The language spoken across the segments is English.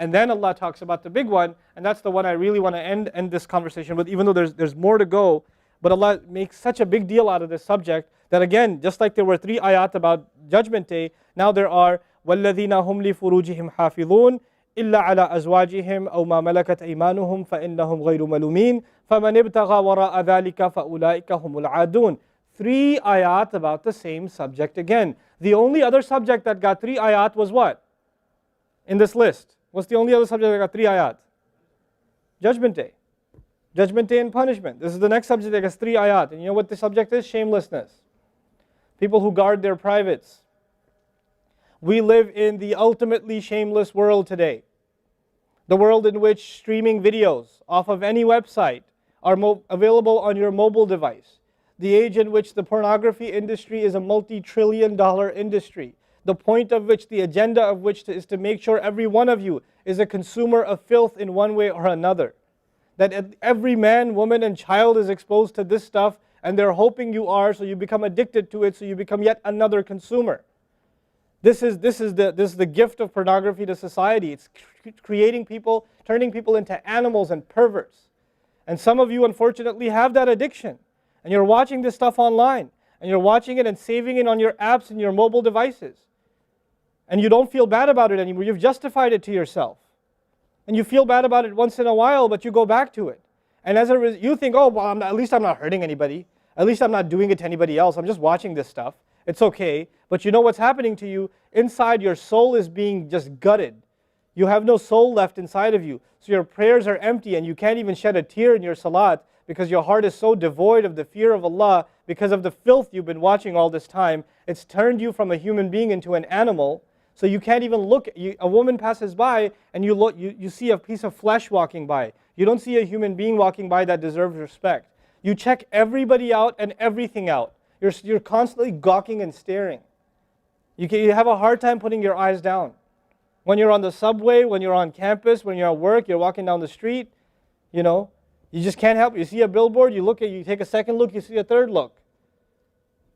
And then Allah talks about the big one, and that's the one I really want to end this conversation with, even though there's more to go. But Allah makes such a big deal out of this subject that again, just like there were 3 ayat about Judgment Day, now there are وَالَّذِينَ هُمْ لِفُرُوجِهِمْ حَافِظُونَ إِلَّا عَلَىٰ أَزْوَاجِهِمْ أَوْ مَا مَلَكَتْ أَيْمَانُهُمْ فَإِنَّهُمْ غَيْرُ مَلُومِينَ فَمَنِ ابْتَغَى وَرَاءَ ذَلِكَ فَأُولَٰئِكَ هُمُ الْعَادُونَ. 3 ayat about the same subject again. The only other subject that got 3 ayat was what? In this list. What's the only other subject that got 3 ayat? Judgment Day. Judgment Day and punishment. This is the next subject that gets 3 ayat. And you know what the subject is? Shamelessness. People who guard their privates. We live in the ultimately shameless world today. The world in which streaming videos off of any website are available on your mobile device. The age in which the pornography industry is a multi-trillion-dollar industry. The point of which, the agenda of which is to make sure every one of you is a consumer of filth in one way or another. That every man, woman, and child is exposed to this stuff, and they're hoping you are, so you become addicted to it, so you become yet another consumer. This is the gift of pornography to society. It's creating people, turning people into animals and perverts. And some of you, unfortunately, have that addiction. And you're watching this stuff online. And you're watching it and saving it on your apps and your mobile devices. And you don't feel bad about it anymore. You've justified it to yourself. And you feel bad about it once in a while, but you go back to it. And as a result, you think, oh, well, at least I'm not hurting anybody. At least I'm not doing it to anybody else. I'm just watching this stuff. It's okay. But you know what's happening to you? Inside, your soul is being just gutted. You have no soul left inside of you. So your prayers are empty and you can't even shed a tear in your salat because your heart is so devoid of the fear of Allah because of the filth you've been watching all this time. It's turned you from a human being into an animal. So you can't even look. A woman passes by and you see a piece of flesh walking by. You don't see a human being walking by that deserves respect. You check everybody out and everything out. You're constantly gawking and staring. You have a hard time putting your eyes down. When you're on the subway, when you're on campus, when you're at work, you're walking down the street, you just can't help it. You see a billboard, you take a second look, you see a third look.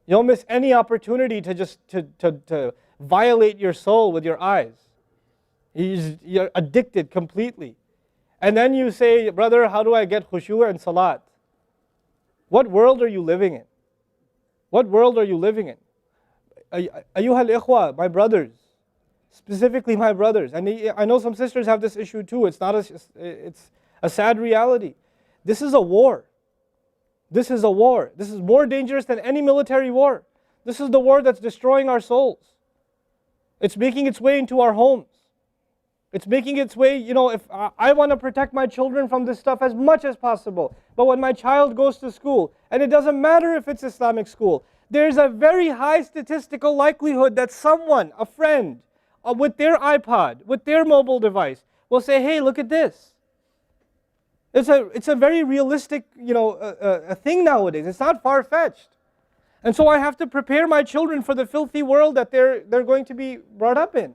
You don't miss any opportunity to just to violate your soul with your eyes. You're addicted completely. And then you say, brother, how do I get khushu' and salat? What world are you living in? What world are you living in? Ayyuhal ikhwa, my brothers, specifically my brothers. And I know some sisters have this issue too. It's a sad reality. This is a war. This is a war. This is more dangerous than any military war. This is the war that's destroying our souls. It's making its way into our homes. It's making its way, if I want to protect my children from this stuff as much as possible. But when my child goes to school, and it doesn't matter if it's Islamic school, there's a very high statistical likelihood that someone, a friend, with their iPod, with their mobile device, will say, hey, look at this. It's a very realistic, a thing nowadays. It's not far-fetched. And so I have to prepare my children for the filthy world that they're going to be brought up in.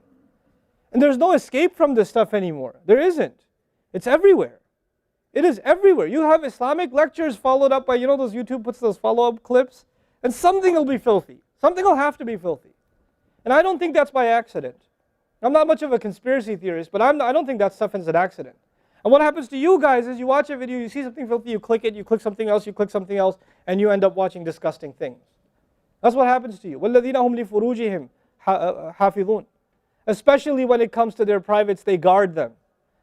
And there's no escape from this stuff anymore. There isn't. It's everywhere. It is everywhere. You have Islamic lectures followed up by, those YouTube puts those follow-up clips, and something will be filthy. Something will have to be filthy. And I don't think that's by accident. I'm not much of a conspiracy theorist, but I don't think that stuff is an accident. And what happens to you guys is you watch a video, you see something filthy, you click it, you click something else, and you end up watching disgusting things. That's what happens to you. وَالَّذِينَ هُمْ لِفُرُوجِهِمْ حَافِظُونَ. Especially when it comes to their privates, they guard them.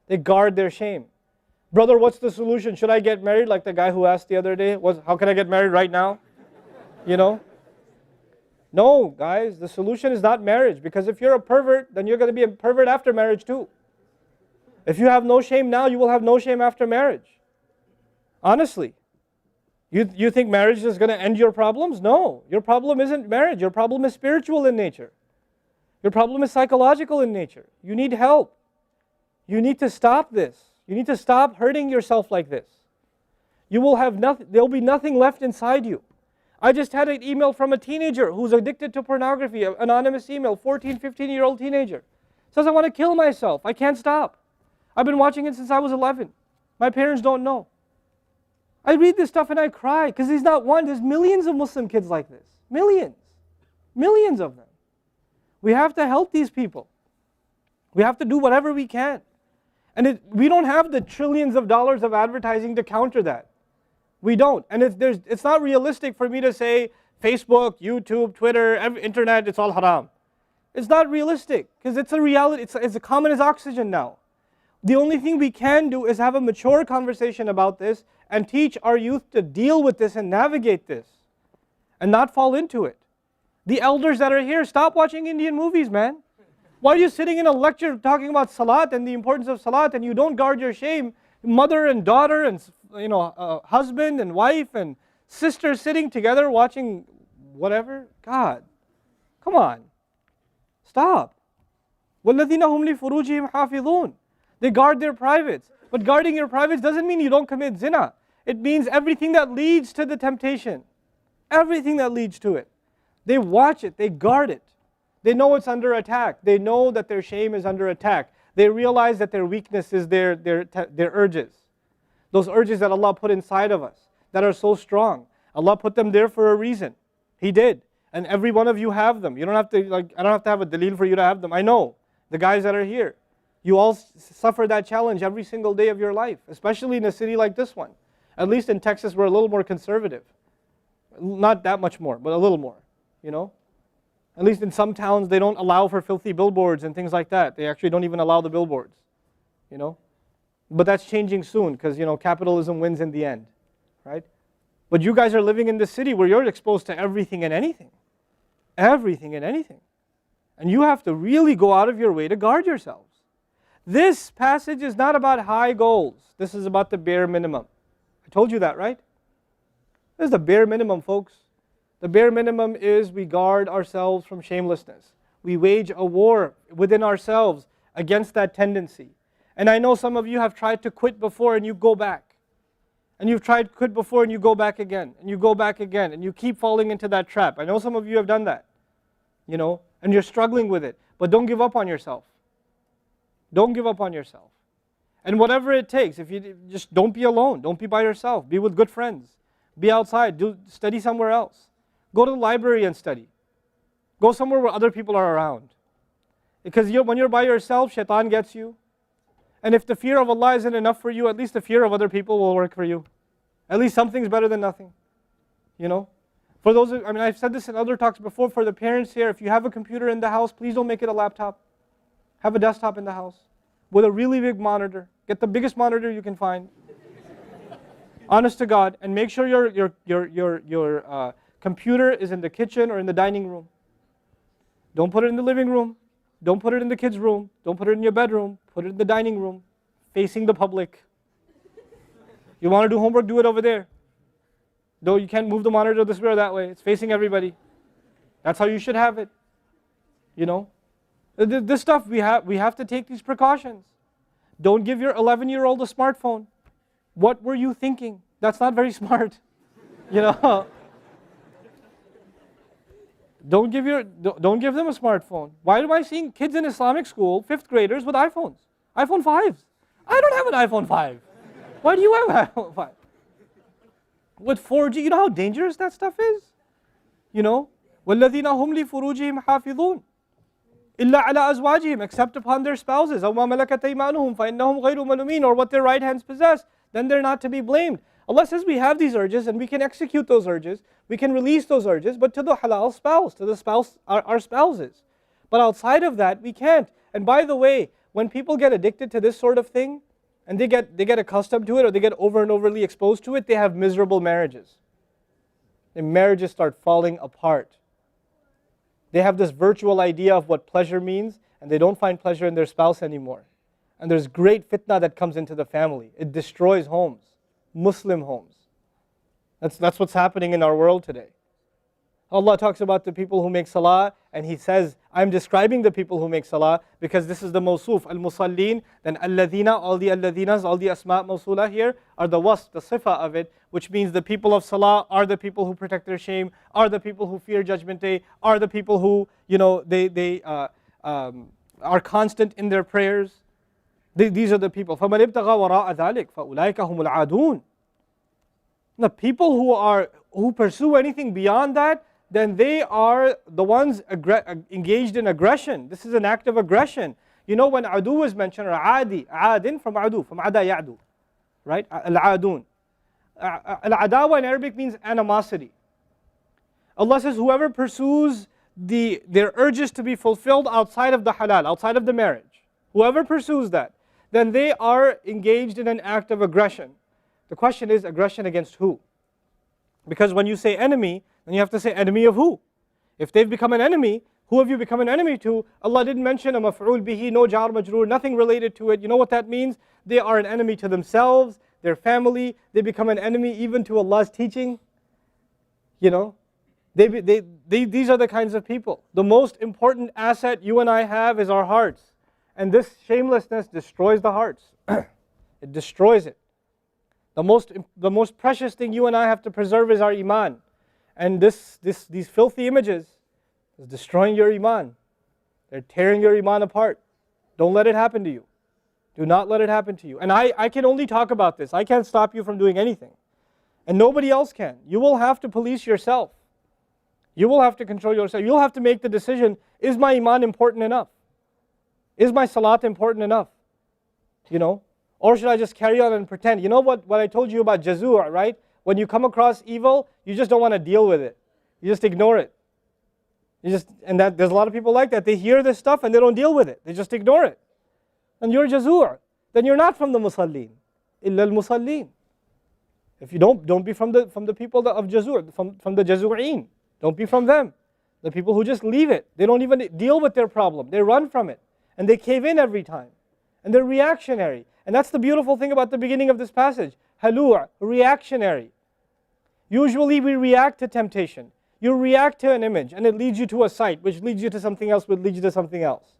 They guard their shame. Brother, what's the solution? Should I get married? Like the guy who asked the other day, how can I get married right now? No, guys, the solution is not marriage. Because if you're a pervert, then you're going to be a pervert after marriage too. If you have no shame now, you will have no shame after marriage. Honestly. You think marriage is going to end your problems? No. Your problem isn't marriage. Your problem is spiritual in nature. Your problem is psychological in nature. You need help. You need to stop this. You need to stop hurting yourself like this. You will have nothing, there'll be nothing left inside you. I just had an email from a teenager who's addicted to pornography, an anonymous email, 14, 15-year-old teenager. Says, I want to kill myself. I can't stop. I've been watching it since I was 11. My parents don't know. I read this stuff and I cry because he's not one. There's millions of Muslim kids like this. Millions. Millions of them. We have to help these people. We have to do whatever we can. And we don't have the trillions of dollars of advertising to counter that. We don't. And it's not realistic for me to say Facebook, YouTube, Twitter, internet, it's all haram. It's not realistic because it's a reality. It's as common as oxygen now. The only thing we can do is have a mature conversation about this and teach our youth to deal with this and navigate this and not fall into it. The elders that are here, stop watching Indian movies, man. Why are you sitting in a lecture talking about salat and the importance of salat and you don't guard your shame? Mother and daughter and husband and wife and sister sitting together watching whatever? God, come on. Stop. وَالَّذِينَ هُمْ لِفُرُوجِهِمْ حَافِظُونَ. They guard their privates. But guarding your privates doesn't mean you don't commit zina. It means everything that leads to the temptation. Everything that leads to it. They watch it. They guard it. They know it's under attack. They know that their shame is under attack. They realize that their weakness is their urges. Those urges that Allah put inside of us that are so strong. Allah put them there for a reason. He did. And every one of you have them. You don't have to, I don't have to have a dalil for you to have them. I know. The guys that are here. You all suffer that challenge every single day of your life. Especially in a city like this one. At least in Texas we're a little more conservative. Not that much more, but a little more. You know? At least in some towns they don't allow for filthy billboards and things like that. They actually don't even allow the billboards. You know? But that's changing soon because, capitalism wins in the end. Right? But you guys are living in the city where you're exposed to everything and anything. Everything and anything. And you have to really go out of your way to guard yourselves. This passage is not about high goals. This is about the bare minimum. I told you that, right? This is the bare minimum, folks. The bare minimum is we guard ourselves from shamelessness. We wage a war within ourselves against that tendency. And I know some of you have tried to quit before and you go back. And you've tried to quit before and you go back again. And you go back again. And you keep falling into that trap. I know some of you have done that. And you're struggling with it. But don't give up on yourself. Don't give up on yourself. And whatever it takes, if you just don't be alone. Don't be by yourself. Be with good friends. Be outside. Study somewhere else. Go to the library and study. Go somewhere where other people are around. Because when you're by yourself, shaitan gets you. And if the fear of Allah isn't enough for you, at least the fear of other people will work for you. At least something's better than nothing. For those, I've said this in other talks before, for the parents here, if you have a computer in the house, please don't make it a laptop. Have a desktop in the house with a really big monitor. Get the biggest monitor you can find. Honest to God, and make sure your computer is in the kitchen or in the dining room. Don't put it in the living room. Don't put it in the kids' room. Don't put it in your bedroom. Put it in the dining room, facing the public. You want to do homework, do it over there. Though you can't move the monitor this way or that way. It's facing everybody. That's how you should have it. This stuff, we have to take these precautions. Don't give your 11-year-old a smartphone. What were you thinking? That's not very smart. Don't give them a smartphone. Why am I seeing kids in Islamic school, 5th graders, with iPhones? iPhone 5s. I don't have an iPhone 5. Why do you have an iPhone 5? With 4G, you know how dangerous that stuff is? وَالَّذِينَ هُمْ لِفُرُوجِهِمْ حَافِظُونَ إِلَّا عَلَىٰ أَزْوَاجِهِمْ except upon their spouses أَوْ مَا مَلَكَتْ أَيْمَانُهُمْ فَإِنَّهُمْ غَيْرُ مَلُومِينَ or what their right hands possess, then they're not to be blamed. Allah says we have these urges and we can execute those urges, we can release those urges, but to the halal spouse, to the spouse, our spouses. But outside of that, we can't. And by the way, when people get addicted to this sort of thing, and they get accustomed to it or they get over and overly exposed to it, they have miserable marriages. Their marriages start falling apart. They have this virtual idea of what pleasure means, and they don't find pleasure in their spouse anymore. And there's great fitna that comes into the family. It destroys homes, Muslim homes. That's what's happening in our world today. Allah talks about the people who make salah, and He says, I'm describing the people who make salah because this is the mawsuf, al-musallin, then alladhina, all the alladhinas, all the asma' mawsula here are the wasf, the sifa of it, which means the people of salah are the people who protect their shame, are the people who fear judgment day, are the people who, they are constant in their prayers. These are the people. فَمَنِ ابْتَغَى وَرَاءَ ذَلِكَ فَأُولَٰئِكَ هُمُ الْعَادُونَ. The people who pursue anything beyond that, then they are the ones engaged in aggression. This is an act of aggression. You know when adu is mentioned, or adi, adin from adu, from ada ya'du, right? Al-adun. Al-adawa in Arabic means animosity. Allah says, whoever pursues their urges to be fulfilled outside of the halal, outside of the marriage, whoever pursues that, then they are engaged in an act of aggression. The question is, aggression against who? Because when you say enemy, then you have to say enemy of who? If they've become an enemy, who have you become an enemy to? Allah didn't mention a maf'ul bihi, no jar majroor, nothing related to it. You know what that means? They are an enemy to themselves, their family. They become an enemy even to Allah's teaching. You know, these are the kinds of people. The most important asset you and I have is our hearts. And this shamelessness destroys the hearts. It destroys it. The most precious thing you and I have to preserve is our iman. And these filthy images is destroying your iman. They're tearing your iman apart. Don't let it happen to you. Do not let it happen to you. And I can only talk about this. I can't stop you from doing anything. And nobody else can. You will have to police yourself. You will have to control yourself. You'll have to make the decision, is my iman important enough? Is my salat important enough? You know? Or should I just carry on and pretend? You know what I told you about jazur, right? When you come across evil, you just don't want to deal with it. You just ignore it. There's a lot of people like that. They hear this stuff and they don't deal with it. They just ignore it. And you're jazur. Then you're not from the musallin. Illa al-musallin. If you don't be from the people of jazur, from the jazureen. Don't be from them. The people who just leave it. They don't even deal with their problem. They run from it. And they cave in every time. And they're reactionary. And that's the beautiful thing about the beginning of this passage. Halua, reactionary. Usually we react to temptation. You react to an image and it leads you to a site, which leads you to something else, which leads you to something else.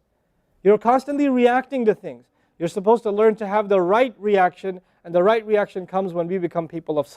You're constantly reacting to things. You're supposed to learn to have the right reaction, and the right reaction comes when we become people of salah.